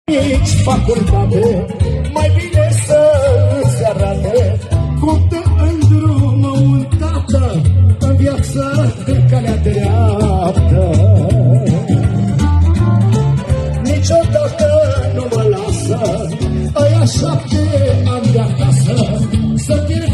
nici facultate, mai bine să îți arate cum te îndrumă un tată în viață pe calea dreaptă. Niciodată nu mă lasă aia 7 ani de acasă să pierd